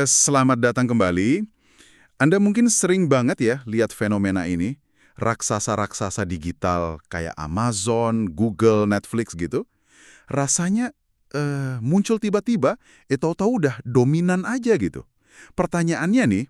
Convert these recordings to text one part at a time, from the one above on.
Selamat datang kembali. Anda mungkin sering banget ya lihat fenomena ini. Raksasa-raksasa digital kayak Amazon, Google, Netflix gitu. Rasanya muncul tiba-tiba, tahu-tahu udah dominan aja gitu. Pertanyaannya nih,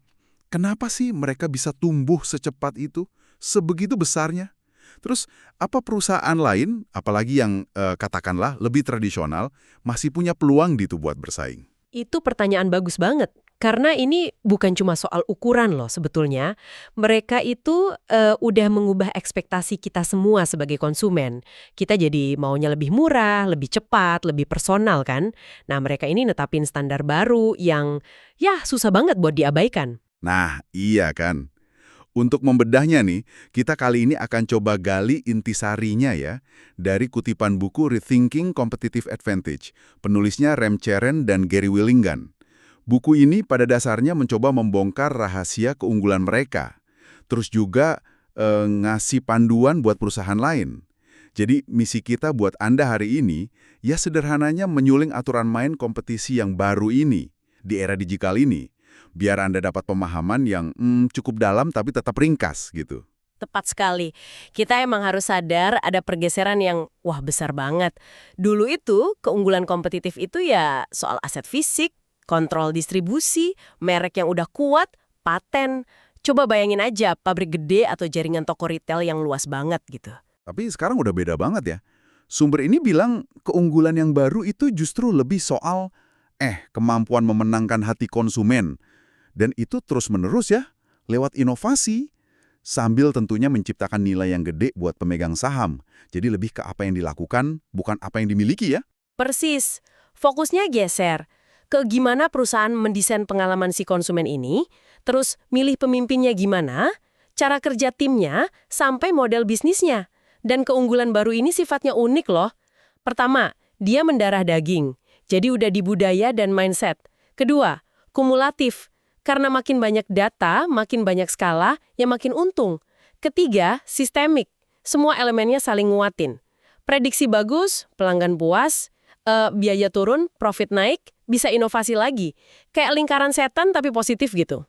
kenapa sih mereka bisa tumbuh secepat itu? Sebegitu besarnya? Terus, apa perusahaan lain, apalagi yang katakanlah lebih tradisional, masih punya peluang gitu buat bersaing? Itu pertanyaan bagus banget. Karena ini bukan cuma soal ukuran loh sebetulnya. Mereka itu udah mengubah ekspektasi kita semua sebagai konsumen. Kita jadi maunya lebih murah, lebih cepat, lebih personal kan. Nah mereka ini netapin standar baru yang ya susah banget buat diabaikan. Nah, iya kan. Untuk membedahnya nih, kita kali ini akan coba gali intisarinya ya, dari kutipan buku Rethinking Competitive Advantage, penulisnya Rem Cheren dan Gary Willingham. Buku ini pada dasarnya mencoba membongkar rahasia keunggulan mereka, terus juga ngasih panduan buat perusahaan lain. Jadi misi kita buat Anda hari ini, ya sederhananya menyuling aturan main kompetisi yang baru ini, di era digital ini biar Anda dapat pemahaman yang cukup dalam tapi tetap ringkas gitu. Tepat sekali. Kita emang harus sadar ada pergeseran yang wah besar banget. Dulu itu keunggulan kompetitif itu ya soal aset fisik, kontrol distribusi, merek yang udah kuat, paten. Coba bayangin aja pabrik gede atau jaringan toko retail yang luas banget gitu. Tapi sekarang udah beda banget ya. Sumber ini bilang keunggulan yang baru itu justru lebih soal kemampuan memenangkan hati konsumen. Dan itu terus-menerus ya, lewat inovasi, sambil tentunya menciptakan nilai yang gede buat pemegang saham. Jadi lebih ke apa yang dilakukan, bukan apa yang dimiliki ya. Persis. Fokusnya geser ke gimana perusahaan mendesain pengalaman si konsumen ini, terus milih pemimpinnya gimana, cara kerja timnya, sampai model bisnisnya. Dan keunggulan baru ini sifatnya unik loh. Pertama, dia mendarah daging. Jadi udah di budaya dan mindset. Kedua, kumulatif. Karena makin banyak data, makin banyak skala, ya makin untung. Ketiga, sistemik. Semua elemennya saling nguatin. Prediksi bagus, pelanggan puas, biaya turun, profit naik, bisa inovasi lagi. Kayak lingkaran setan tapi positif gitu.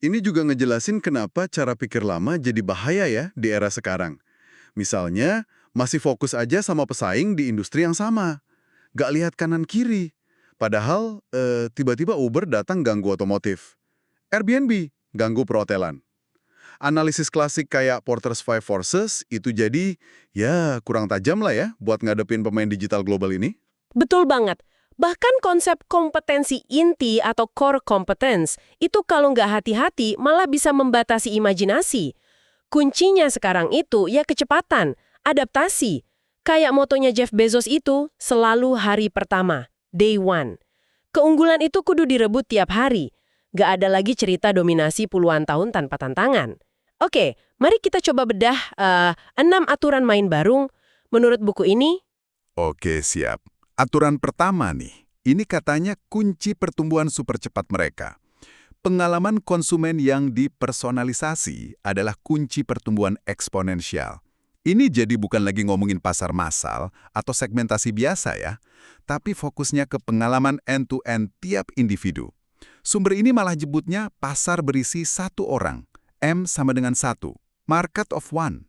Ini juga ngejelasin kenapa cara pikir lama jadi bahaya ya di era sekarang. Misalnya, masih fokus aja sama pesaing di industri yang sama. Gak lihat kanan kiri. Padahal, tiba-tiba Uber datang ganggu otomotif. Airbnb ganggu perhotelan. Analisis klasik kayak Porter's Five Forces itu jadi, ya kurang tajam lah ya buat ngadepin pemain digital global ini. Betul banget. Bahkan konsep kompetensi inti atau core competence itu kalau nggak hati-hati malah bisa membatasi imajinasi. Kuncinya sekarang itu ya kecepatan, adaptasi. Kayak motonya Jeff Bezos itu, selalu hari pertama, day one. Keunggulan itu kudu direbut tiap hari. Nggak ada lagi cerita dominasi puluhan tahun tanpa tantangan. Oke, mari kita coba bedah 6 aturan main baru. Menurut buku ini, Oke, siap. Aturan pertama nih, ini katanya kunci pertumbuhan super cepat mereka. Pengalaman konsumen yang dipersonalisasi adalah kunci pertumbuhan eksponensial. Ini jadi bukan lagi ngomongin pasar massal atau segmentasi biasa ya, tapi fokusnya ke pengalaman end-to-end tiap individu. Sumber ini malah jebutnya pasar berisi satu orang, M sama dengan satu, market of one.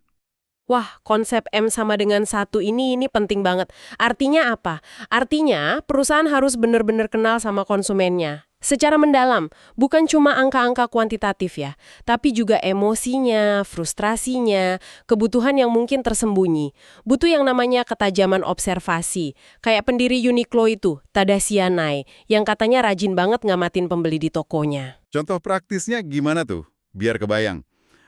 wah, konsep M sama dengan satu ini penting banget. Artinya apa? Artinya perusahaan harus benar-benar kenal sama konsumennya. Secara mendalam, bukan cuma angka-angka kuantitatif ya, tapi juga emosinya, frustrasinya, kebutuhan yang mungkin tersembunyi. Butuh yang namanya ketajaman observasi. Kayak pendiri Uniqlo itu, Tadashi Yanai, yang katanya rajin banget ngamatin pembeli di tokonya. Contoh praktisnya gimana tuh? Biar kebayang.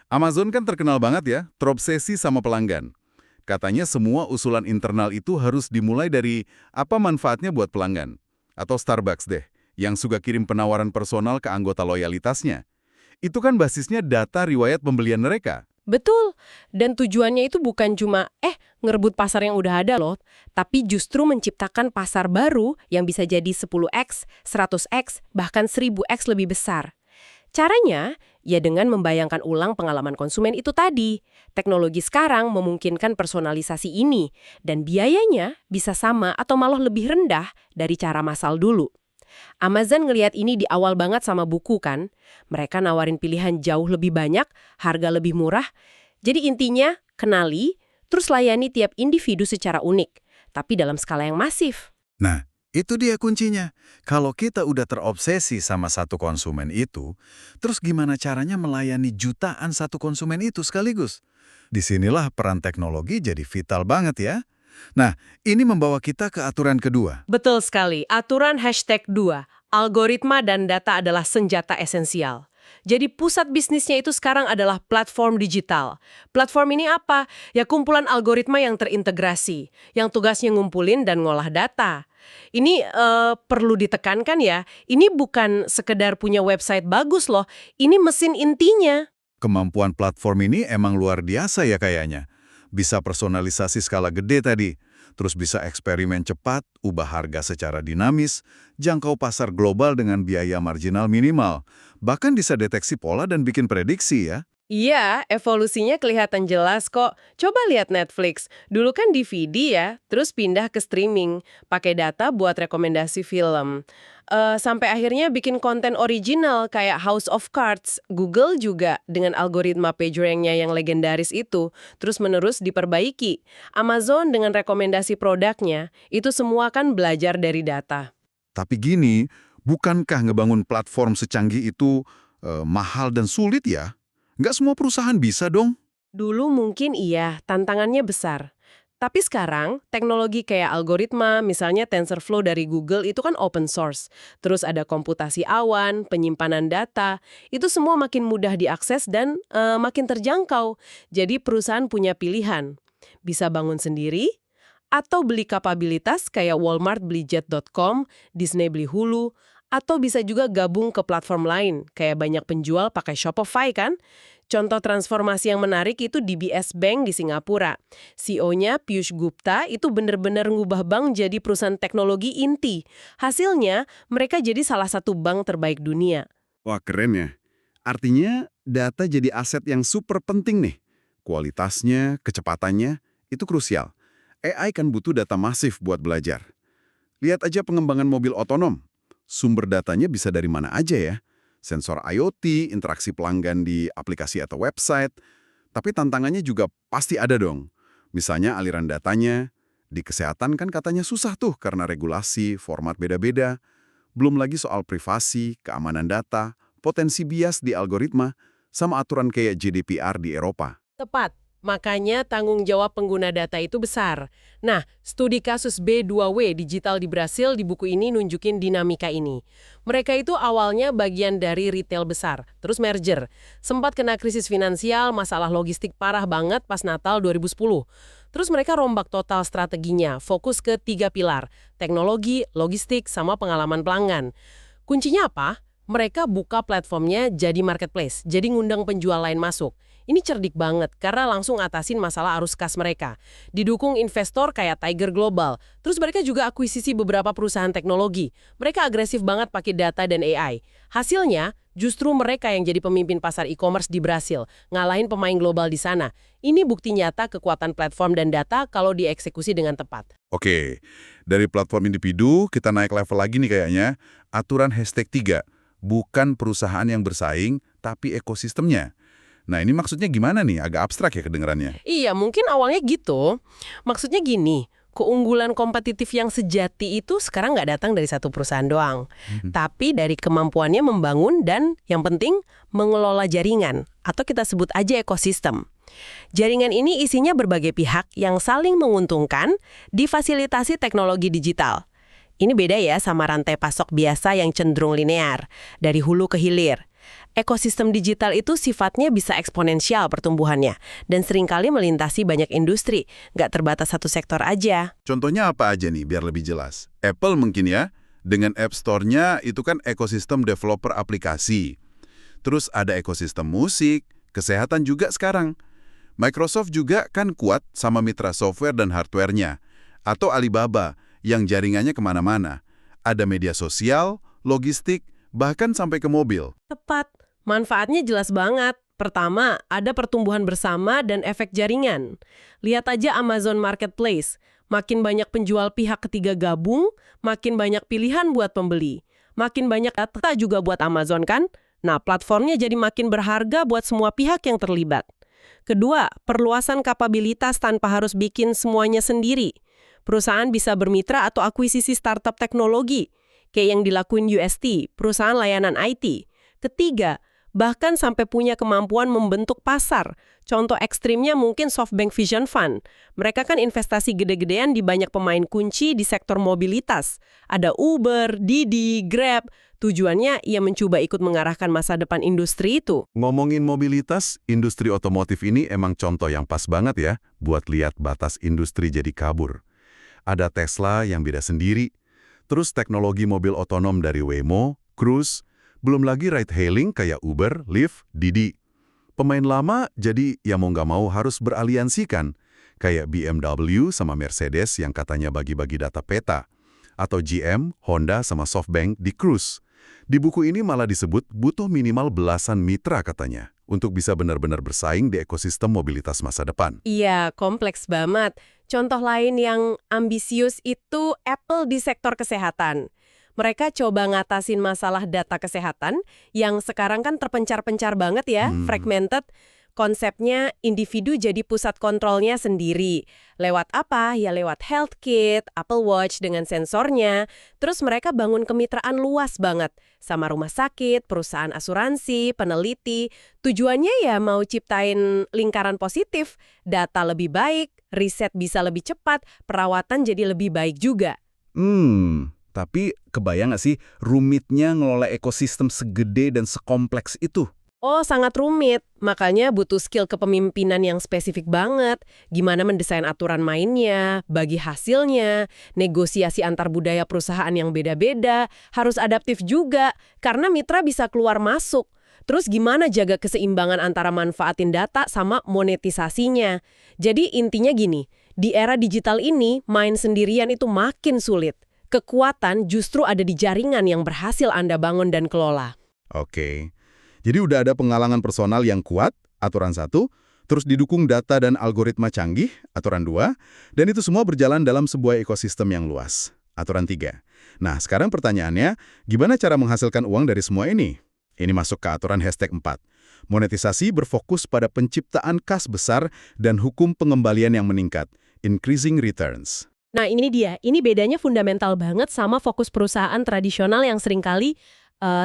Amazon kan terkenal banget ya, terobsesi sama pelanggan. Katanya semua usulan internal itu harus dimulai dari apa manfaatnya buat pelanggan. Atau Starbucks deh, yang suka kirim penawaran personal ke anggota loyalitasnya. Itu kan basisnya data riwayat pembelian mereka. Betul, dan tujuannya itu bukan cuma ngerebut pasar yang udah ada loh, tapi justru menciptakan pasar baru yang bisa jadi 10x, 100x, bahkan 1000x lebih besar. Caranya, ya dengan membayangkan ulang pengalaman konsumen itu tadi. Teknologi sekarang memungkinkan personalisasi ini, dan biayanya bisa sama atau malah lebih rendah dari cara massal dulu. Amazon ngelihat ini di awal banget sama buku kan. Mereka nawarin pilihan jauh lebih banyak, harga lebih murah. Jadi intinya, kenali, terus layani tiap individu secara unik, tapi dalam skala yang masif. Nah, itu dia kuncinya. Kalau kita udah terobsesi sama satu konsumen itu, terus gimana caranya melayani jutaan satu konsumen itu sekaligus? Disinilah peran teknologi jadi vital banget ya. Nah, ini membawa kita ke aturan kedua. Betul sekali, aturan #2, algoritma dan data adalah senjata esensial. Jadi pusat bisnisnya itu sekarang adalah platform digital. Platform ini apa? Ya kumpulan algoritma yang terintegrasi, yang tugasnya ngumpulin dan ngolah data. Ini perlu ditekankan ya, ini bukan sekedar punya website bagus loh, ini mesin intinya. Kemampuan platform ini emang luar biasa ya kayaknya. Bisa personalisasi skala gede tadi, terus bisa eksperimen cepat, ubah harga secara dinamis, jangkau pasar global dengan biaya marginal minimal, bahkan bisa deteksi pola dan bikin prediksi ya. Iya, evolusinya kelihatan jelas kok. Coba lihat Netflix. Dulu kan DVD ya, terus pindah ke streaming. Pakai data buat rekomendasi film. Sampai akhirnya bikin konten original kayak House of Cards. Google juga dengan algoritma PageRank-nya yang legendaris itu, terus-menerus diperbaiki. Amazon dengan rekomendasi produknya, itu semua kan belajar dari data. Tapi gini, bukankah ngebangun platform secanggih itu mahal dan sulit ya? Nggak semua perusahaan bisa dong. Dulu mungkin iya, tantangannya besar. Tapi sekarang, teknologi kayak algoritma, misalnya TensorFlow dari Google itu kan open source. Terus ada komputasi awan, penyimpanan data, itu semua makin mudah diakses dan makin terjangkau. Jadi perusahaan punya pilihan. Bisa bangun sendiri, atau beli kapabilitas kayak Walmart beli Jet.com, Disney beli Hulu, atau bisa juga gabung ke platform lain, kayak banyak penjual pakai Shopify kan? Contoh transformasi yang menarik itu DBS Bank di Singapura. CEO-nya Piyush Gupta itu benar-benar ngubah bank jadi perusahaan teknologi inti. Hasilnya, mereka jadi salah satu bank terbaik dunia. Wah, keren ya. Artinya data jadi aset yang super penting nih. Kualitasnya, kecepatannya, itu krusial. AI kan butuh data masif buat belajar. Lihat aja pengembangan mobil otonom. Sumber datanya bisa dari mana aja ya. Sensor IoT, interaksi pelanggan di aplikasi atau website. Tapi tantangannya juga pasti ada dong. Misalnya aliran datanya. Di kesehatan kan katanya susah tuh karena regulasi, format beda-beda. Belum lagi soal privasi, keamanan data, potensi bias di algoritma, sama aturan kayak GDPR di Eropa. Tepat. Makanya tanggung jawab pengguna data itu besar. Nah, studi kasus B2W Digital di Brasil di buku ini nunjukin dinamika ini. Mereka itu awalnya bagian dari retail besar, terus merger. Sempat kena krisis finansial, masalah logistik parah banget pas Natal 2010. Terus mereka rombak total strateginya, fokus ke 3 pilar, teknologi, logistik, sama pengalaman pelanggan. Kuncinya apa? Mereka buka platformnya jadi marketplace, jadi ngundang penjual lain masuk. Ini cerdik banget karena langsung atasin masalah arus kas mereka. Didukung investor kayak Tiger Global. Terus mereka juga akuisisi beberapa perusahaan teknologi. Mereka agresif banget pakai data dan AI. Hasilnya, justru mereka yang jadi pemimpin pasar e-commerce di Brasil, ngalahin pemain global di sana. Ini bukti nyata kekuatan platform dan data kalau dieksekusi dengan tepat. Oke, dari platform individu kita naik level lagi nih kayaknya. Aturan #3, bukan perusahaan yang bersaing, tapi ekosistemnya. Nah ini maksudnya gimana nih? Agak abstrak ya kedengarannya. Iya, mungkin awalnya gitu. Maksudnya gini, keunggulan kompetitif yang sejati itu sekarang nggak datang dari satu perusahaan doang. Tapi dari kemampuannya membangun dan yang penting mengelola jaringan. Atau kita sebut aja ekosistem. Jaringan ini isinya berbagai pihak yang saling menguntungkan difasilitasi teknologi digital. Ini beda ya sama rantai pasok biasa yang cenderung linear, dari hulu ke hilir. Ekosistem digital itu sifatnya bisa eksponensial pertumbuhannya dan seringkali melintasi banyak industri, nggak terbatas satu sektor aja. Contohnya apa aja nih biar lebih jelas? Apple mungkin ya, dengan App Store-nya itu kan ekosistem developer aplikasi. Terus ada ekosistem musik, kesehatan juga sekarang. Microsoft juga kan kuat sama mitra software dan hardware-nya. Atau Alibaba yang jaringannya kemana-mana. Ada media sosial, logistik, bahkan sampai ke mobil. Tepat. Manfaatnya jelas banget. Pertama, ada pertumbuhan bersama dan efek jaringan. Lihat aja Amazon Marketplace. Makin banyak penjual pihak ketiga gabung, makin banyak pilihan buat pembeli. Makin banyak data juga buat Amazon kan? Nah, platformnya jadi makin berharga buat semua pihak yang terlibat. Kedua, perluasan kapabilitas tanpa harus bikin semuanya sendiri. Perusahaan bisa bermitra atau akuisisi startup teknologi, kayak yang dilakuin UST, perusahaan layanan IT. Ketiga, bahkan sampai punya kemampuan membentuk pasar. Contoh ekstrimnya mungkin SoftBank Vision Fund. Mereka kan investasi gede-gedean di banyak pemain kunci di sektor mobilitas. Ada Uber, Didi, Grab. Tujuannya ia mencoba ikut mengarahkan masa depan industri itu. Ngomongin mobilitas, industri otomotif ini emang contoh yang pas banget ya buat lihat batas industri jadi kabur. Ada Tesla yang beda sendiri, terus teknologi mobil otonom dari Waymo, Cruise, belum lagi ride-hailing kayak Uber, Lyft, Didi. Pemain lama jadi ya mau nggak mau harus beraliansi kan, kayak BMW sama Mercedes yang katanya bagi-bagi data peta, atau GM, Honda sama SoftBank di Cruise. Di buku ini malah disebut butuh minimal belasan mitra katanya, untuk bisa benar-benar bersaing di ekosistem mobilitas masa depan. Iya, kompleks banget. Contoh lain yang ambisius itu Apple di sektor kesehatan. Mereka coba ngatasin masalah data kesehatan yang sekarang kan terpencar-pencar banget ya, fragmented. Konsepnya individu jadi pusat kontrolnya sendiri. Lewat apa? Ya lewat Health Kit, Apple Watch dengan sensornya. Terus mereka bangun kemitraan luas banget. Sama rumah sakit, perusahaan asuransi, peneliti. Tujuannya ya mau ciptain lingkaran positif. Data lebih baik, riset bisa lebih cepat, perawatan jadi lebih baik juga. Tapi kebayang nggak sih rumitnya ngelola ekosistem segede dan sekompleks itu? Oh, sangat rumit. Makanya butuh skill kepemimpinan yang spesifik banget. Gimana mendesain aturan mainnya, bagi hasilnya, negosiasi antar budaya perusahaan yang beda-beda, harus adaptif juga, karena mitra bisa keluar masuk. Terus gimana jaga keseimbangan antara manfaatin data sama monetisasinya. Jadi intinya gini, di era digital ini, main sendirian itu makin sulit. Kekuatan justru ada di jaringan yang berhasil Anda bangun dan kelola. Oke. Jadi udah ada penggalangan personal yang kuat, aturan 1, terus didukung data dan algoritma canggih, aturan 2, dan itu semua berjalan dalam sebuah ekosistem yang luas, aturan 3. Nah, sekarang pertanyaannya, gimana cara menghasilkan uang dari semua ini? Ini masuk ke aturan #4. Monetisasi berfokus pada penciptaan kas besar dan hukum pengembalian yang meningkat, increasing returns. Nah ini dia, ini bedanya fundamental banget sama fokus perusahaan tradisional yang seringkali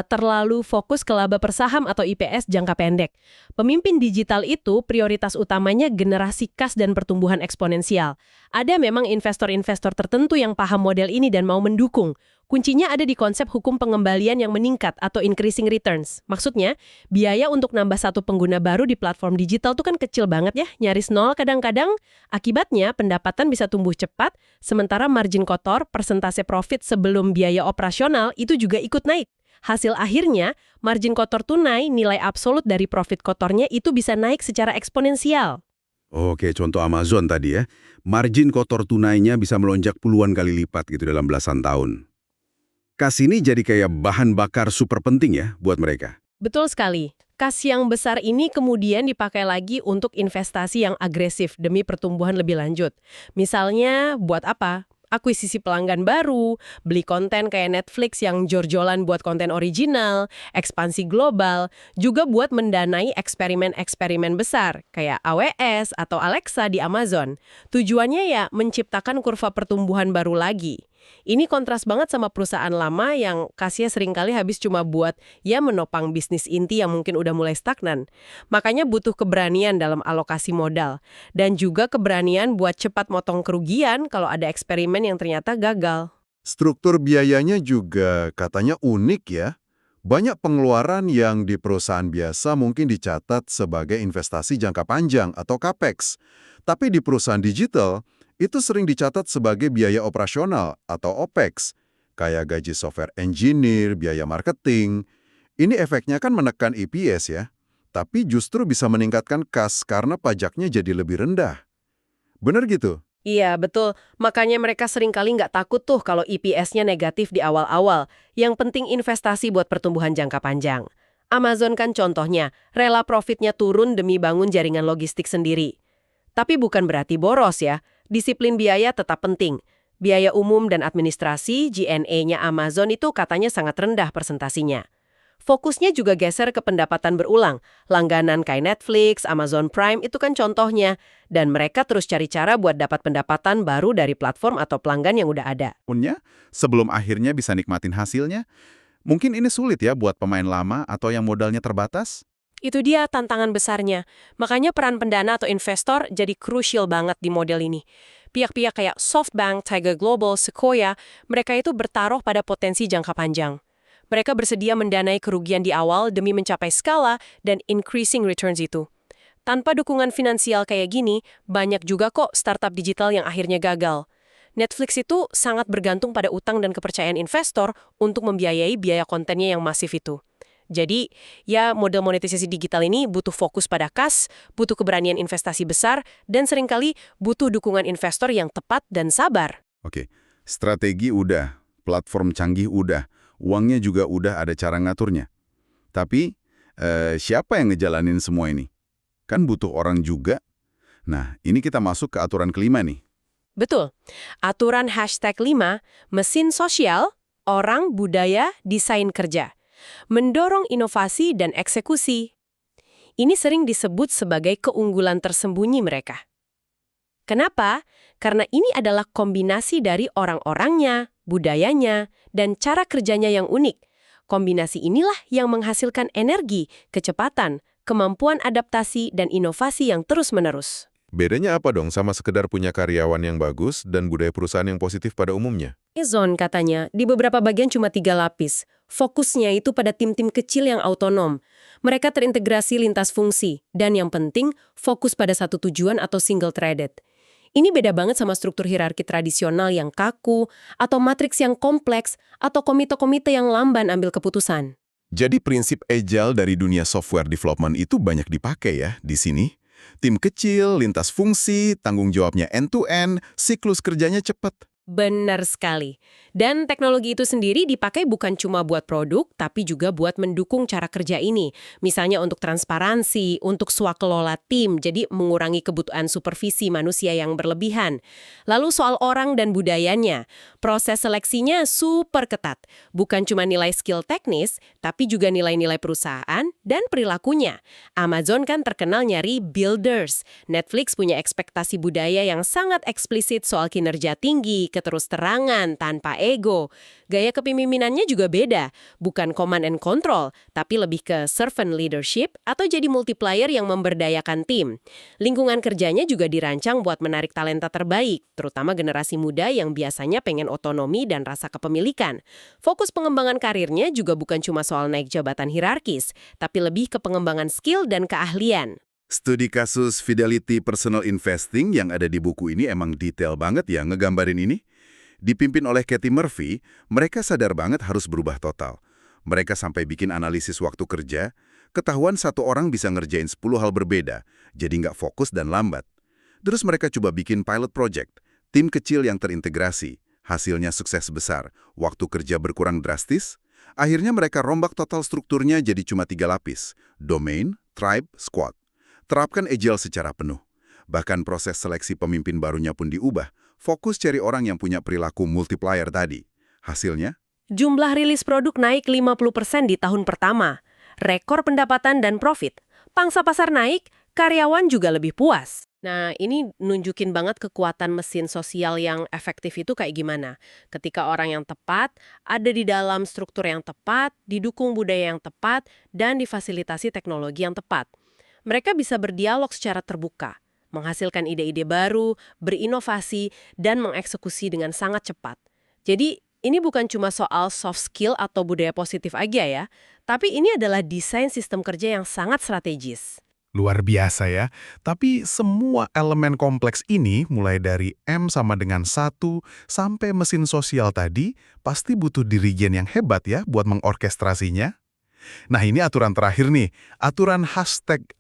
terlalu fokus ke laba per saham atau IPS jangka pendek. Pemimpin digital itu prioritas utamanya generasi kas dan pertumbuhan eksponensial. Ada memang investor-investor tertentu yang paham model ini dan mau mendukung. Kuncinya ada di konsep hukum pengembalian yang meningkat atau increasing returns. Maksudnya, biaya untuk nambah satu pengguna baru di platform digital tuh kan kecil banget ya, nyaris nol kadang-kadang. Akibatnya, pendapatan bisa tumbuh cepat, sementara margin kotor, persentase profit sebelum biaya operasional itu juga ikut naik. Hasil akhirnya, margin kotor tunai, nilai absolut dari profit kotornya itu bisa naik secara eksponensial. Oke, contoh Amazon tadi ya. Margin kotor tunainya bisa melonjak puluhan kali lipat gitu dalam belasan tahun. Kas ini jadi kayak bahan bakar super penting ya buat mereka. Betul sekali. Kas yang besar ini kemudian dipakai lagi untuk investasi yang agresif demi pertumbuhan lebih lanjut. Misalnya, buat apa? Akuisisi pelanggan baru, beli konten kayak Netflix yang jor-joran buat konten original, ekspansi global, juga buat mendanai eksperimen-eksperimen besar kayak AWS atau Alexa di Amazon. Tujuannya ya menciptakan kurva pertumbuhan baru lagi. Ini kontras banget sama perusahaan lama yang kasnya seringkali habis cuma buat ya menopang bisnis inti yang mungkin udah mulai stagnan. Makanya butuh keberanian dalam alokasi modal. Dan juga keberanian buat cepat motong kerugian kalau ada eksperimen yang ternyata gagal. Struktur biayanya juga katanya unik ya. Banyak pengeluaran yang di perusahaan biasa mungkin dicatat sebagai investasi jangka panjang atau CAPEX. Tapi di perusahaan digital, itu sering dicatat sebagai biaya operasional atau OPEX, kayak gaji software engineer, biaya marketing. Ini efeknya kan menekan EPS ya, tapi justru bisa meningkatkan kas karena pajaknya jadi lebih rendah. Bener gitu? Iya, betul. Makanya mereka seringkali nggak takut tuh kalau EPS-nya negatif di awal-awal. Yang penting investasi buat pertumbuhan jangka panjang. Amazon kan contohnya, rela profitnya turun demi bangun jaringan logistik sendiri. Tapi bukan berarti boros ya. Disiplin biaya tetap penting. Biaya umum dan administrasi G&A-nya Amazon itu katanya sangat rendah persentasinya. Fokusnya juga geser ke pendapatan berulang. Langganan kayak Netflix, Amazon Prime itu kan contohnya. Dan mereka terus cari cara buat dapat pendapatan baru dari platform atau pelanggan yang udah ada. Punya, sebelum akhirnya bisa nikmatin hasilnya, mungkin ini sulit ya buat pemain lama atau yang modalnya terbatas? Itu dia tantangan besarnya. Makanya peran pendana atau investor jadi krusial banget di model ini. Pihak-pihak kayak SoftBank, Tiger Global, Sequoia, mereka itu bertaruh pada potensi jangka panjang. Mereka bersedia mendanai kerugian di awal demi mencapai skala dan increasing returns itu. Tanpa dukungan finansial kayak gini, banyak juga kok startup digital yang akhirnya gagal. Netflix itu sangat bergantung pada utang dan kepercayaan investor untuk membiayai biaya kontennya yang masif itu. Jadi, ya model monetisasi digital ini butuh fokus pada kas, butuh keberanian investasi besar, dan seringkali butuh dukungan investor yang tepat dan sabar. Oke, strategi udah, platform canggih udah, uangnya juga udah ada cara ngaturnya. Tapi, siapa yang ngejalanin semua ini? Kan butuh orang juga. Nah, ini kita masuk ke aturan kelima nih. Betul. Aturan #5, mesin sosial, orang, budaya, desain kerja. Mendorong inovasi dan eksekusi. Ini sering disebut sebagai keunggulan tersembunyi mereka. Kenapa? Karena ini adalah kombinasi dari orang-orangnya, budayanya, dan cara kerjanya yang unik. Kombinasi inilah yang menghasilkan energi, kecepatan, kemampuan adaptasi, dan inovasi yang terus-menerus. Bedanya apa dong sama sekedar punya karyawan yang bagus dan budaya perusahaan yang positif pada umumnya? Amazon katanya, di beberapa bagian cuma 3 lapis. Fokusnya itu pada tim-tim kecil yang autonom. Mereka terintegrasi lintas fungsi. Dan yang penting, fokus pada satu tujuan atau single-threaded. Ini beda banget sama struktur hierarki tradisional yang kaku, atau matriks yang kompleks, atau komite-komite yang lamban ambil keputusan. Jadi prinsip agile dari dunia software development itu banyak dipakai ya di sini. Tim kecil, lintas fungsi, tanggung jawabnya end-to-end, siklus kerjanya cepat. Benar sekali. Dan teknologi itu sendiri dipakai bukan cuma buat produk, tapi juga buat mendukung cara kerja ini. Misalnya untuk transparansi, untuk swakelola tim, jadi mengurangi kebutuhan supervisi manusia yang berlebihan. Lalu soal orang dan budayanya, proses seleksinya super ketat. Bukan cuma nilai skill teknis, tapi juga nilai-nilai perusahaan dan perilakunya. Amazon kan terkenal nyari builders. Netflix punya ekspektasi budaya yang sangat eksplisit soal kinerja tinggi, keterus-terangan, tanpa ego. Gaya kepemimpinannya juga beda, bukan command and control, tapi lebih ke servant leadership atau jadi multiplier yang memberdayakan tim. Lingkungan kerjanya juga dirancang buat menarik talenta terbaik, terutama generasi muda yang biasanya pengen otonomi dan rasa kepemilikan. Fokus pengembangan karirnya juga bukan cuma soal naik jabatan hierarkis, tapi lebih ke pengembangan skill dan keahlian. Studi kasus Fidelity Personal Investing yang ada di buku ini emang detail banget ya ngegambarin ini. Dipimpin oleh Katie Murphy, mereka sadar banget harus berubah total. Mereka sampai bikin analisis waktu kerja, ketahuan satu orang bisa ngerjain 10 hal berbeda, jadi nggak fokus dan lambat. Terus mereka coba bikin pilot project, tim kecil yang terintegrasi, hasilnya sukses besar, waktu kerja berkurang drastis. Akhirnya mereka rombak total strukturnya jadi cuma 3 lapis, domain, tribe, squad. Terapkan agile secara penuh. Bahkan proses seleksi pemimpin barunya pun diubah. Fokus cari orang yang punya perilaku multiplier tadi. Hasilnya? Jumlah rilis produk naik 50% di tahun pertama. Rekor pendapatan dan profit. Pangsa pasar naik, karyawan juga lebih puas. Nah, ini nunjukin banget kekuatan mesin sosial yang efektif itu kayak gimana. Ketika orang yang tepat, ada di dalam struktur yang tepat, didukung budaya yang tepat, dan difasilitasi teknologi yang tepat. Mereka bisa berdialog secara terbuka, menghasilkan ide-ide baru, berinovasi, dan mengeksekusi dengan sangat cepat. Jadi, ini bukan cuma soal soft skill atau budaya positif aja ya, tapi ini adalah desain sistem kerja yang sangat strategis. Luar biasa ya. Tapi semua elemen kompleks ini, mulai dari M sama dengan 1 sampai mesin sosial tadi, pasti butuh dirigen yang hebat ya buat mengorkestrasinya. Nah ini aturan terakhir nih, aturan #6.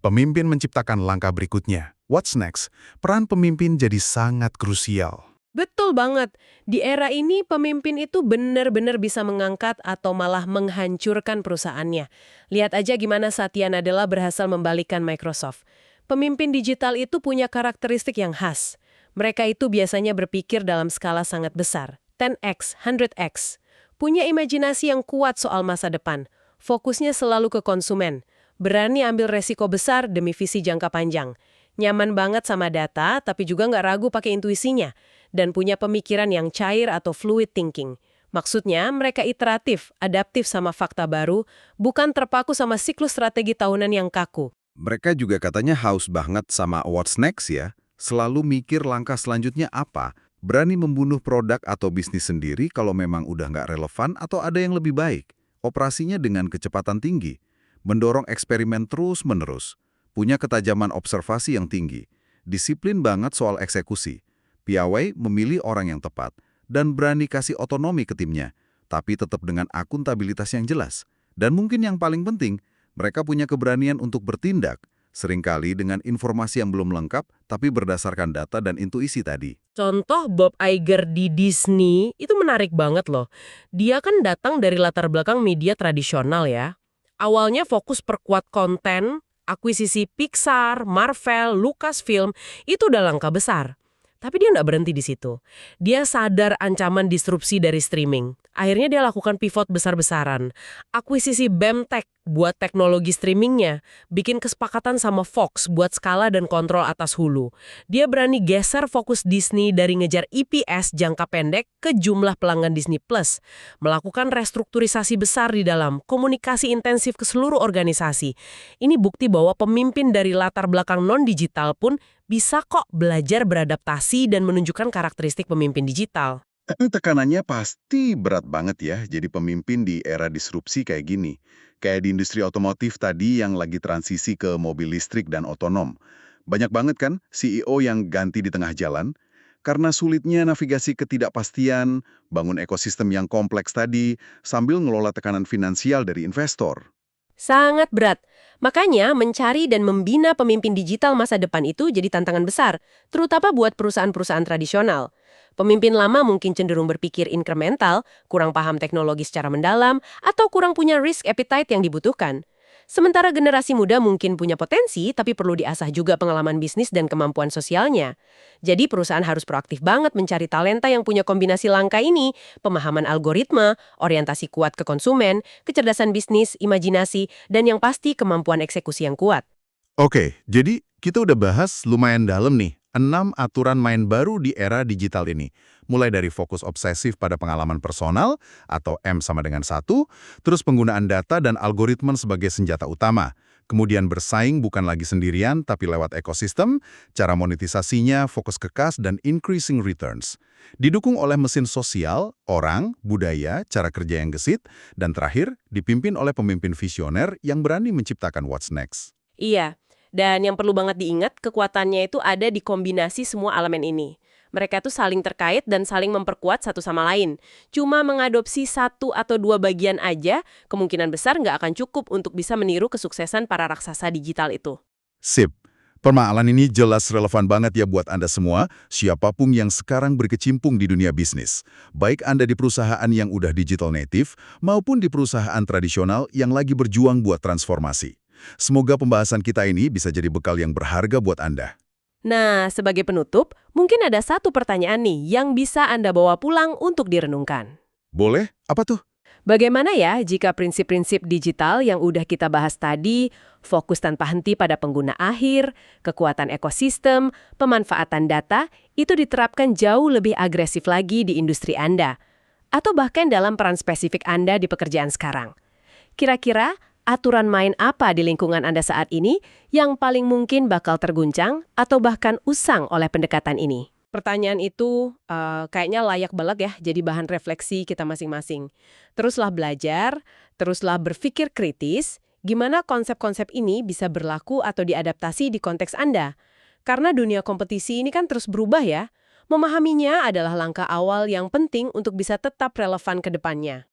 Pemimpin menciptakan langkah berikutnya. What's next? Peran pemimpin jadi sangat krusial. Betul banget. Di era ini pemimpin itu benar-benar bisa mengangkat atau malah menghancurkan perusahaannya. Lihat aja gimana Satya Nadella berhasil membalikkan Microsoft. Pemimpin digital itu punya karakteristik yang khas. Mereka itu biasanya berpikir dalam skala sangat besar, 10x, 100x. Punya imajinasi yang kuat soal masa depan. Fokusnya selalu ke konsumen. Berani ambil resiko besar demi visi jangka panjang. Nyaman banget sama data, tapi juga nggak ragu pakai intuisinya. Dan punya pemikiran yang cair atau fluid thinking. Maksudnya, mereka iteratif, adaptif sama fakta baru, bukan terpaku sama siklus strategi tahunan yang kaku. Mereka juga katanya haus banget sama what's next ya. Selalu mikir langkah selanjutnya apa. Berani membunuh produk atau bisnis sendiri kalau memang udah nggak relevan atau ada yang lebih baik. Operasinya dengan kecepatan tinggi. Mendorong eksperimen terus-menerus. Punya ketajaman observasi yang tinggi. Disiplin banget soal eksekusi. Piawai memilih orang yang tepat. Dan berani kasih otonomi ke timnya. Tapi tetap dengan akuntabilitas yang jelas. Dan mungkin yang paling penting, mereka punya keberanian untuk bertindak. Seringkali dengan informasi yang belum lengkap, tapi berdasarkan data dan intuisi tadi. Contoh Bob Iger di Disney itu menarik banget loh. Dia kan datang dari latar belakang media tradisional ya. Awalnya fokus perkuat konten, akuisisi Pixar, Marvel, Lucasfilm, itu udah langkah besar. Tapi dia nggak berhenti di situ. Dia sadar ancaman disrupsi dari streaming. Akhirnya dia lakukan pivot besar-besaran. Akuisisi BEMTech buat teknologi streamingnya. Bikin kesepakatan sama Fox buat skala dan kontrol atas hulu. Dia berani geser fokus Disney dari ngejar EPS jangka pendek ke jumlah pelanggan Disney Plus. Melakukan restrukturisasi besar di dalam, komunikasi intensif ke seluruh organisasi. Ini bukti bahwa pemimpin dari latar belakang non-digital pun bisa kok belajar beradaptasi dan menunjukkan karakteristik pemimpin digital. Tekanannya pasti berat banget ya jadi pemimpin di era disrupsi kayak gini. Kayak di industri otomotif tadi yang lagi transisi ke mobil listrik dan otonom. Banyak banget kan CEO yang ganti di tengah jalan. Karena sulitnya navigasi ketidakpastian, bangun ekosistem yang kompleks tadi, sambil ngelola tekanan finansial dari investor. Sangat berat. Makanya mencari dan membina pemimpin digital masa depan itu jadi tantangan besar, terutama buat perusahaan-perusahaan tradisional. Pemimpin lama mungkin cenderung berpikir incremental, kurang paham teknologi secara mendalam, atau kurang punya risk appetite yang dibutuhkan. Sementara generasi muda mungkin punya potensi, tapi perlu diasah juga pengalaman bisnis dan kemampuan sosialnya. Jadi perusahaan harus proaktif banget mencari talenta yang punya kombinasi langka ini, pemahaman algoritma, orientasi kuat ke konsumen, kecerdasan bisnis, imajinasi, dan yang pasti kemampuan eksekusi yang kuat. Oke, jadi kita udah bahas lumayan dalam nih, 6 aturan main baru di era digital ini. Mulai dari fokus obsesif pada pengalaman personal, atau M sama dengan 1, terus penggunaan data dan algoritma sebagai senjata utama. Kemudian bersaing bukan lagi sendirian, tapi lewat ekosistem, cara monetisasinya, fokus ke kas, dan increasing returns. Didukung oleh mesin sosial, orang, budaya, cara kerja yang gesit, dan terakhir, dipimpin oleh pemimpin visioner yang berani menciptakan what's next. Iya, dan yang perlu banget diingat, kekuatannya itu ada di kombinasi semua elemen ini. Mereka tuh saling terkait dan saling memperkuat satu sama lain. Cuma mengadopsi 1 atau 2 bagian aja, kemungkinan besar nggak akan cukup untuk bisa meniru kesuksesan para raksasa digital itu. Sip. Permasalahan ini jelas relevan banget ya buat Anda semua, siapapun yang sekarang berkecimpung di dunia bisnis. Baik Anda di perusahaan yang udah digital native, maupun di perusahaan tradisional yang lagi berjuang buat transformasi. Semoga pembahasan kita ini bisa jadi bekal yang berharga buat Anda. Nah, sebagai penutup, mungkin ada satu pertanyaan nih yang bisa Anda bawa pulang untuk direnungkan. Boleh? Apa tuh? Bagaimana ya jika prinsip-prinsip digital yang udah kita bahas tadi, fokus tanpa henti pada pengguna akhir, kekuatan ekosistem, pemanfaatan data, itu diterapkan jauh lebih agresif lagi di industri Anda, atau bahkan dalam peran spesifik Anda di pekerjaan sekarang? Kira-kira aturan main apa di lingkungan Anda saat ini yang paling mungkin bakal terguncang atau bahkan usang oleh pendekatan ini? Pertanyaan itu kayaknya layak banget ya jadi bahan refleksi kita masing-masing. Teruslah belajar, teruslah berpikir kritis, gimana konsep-konsep ini bisa berlaku atau diadaptasi di konteks Anda. Karena dunia kompetisi ini kan terus berubah ya. Memahaminya adalah langkah awal yang penting untuk bisa tetap relevan ke depannya.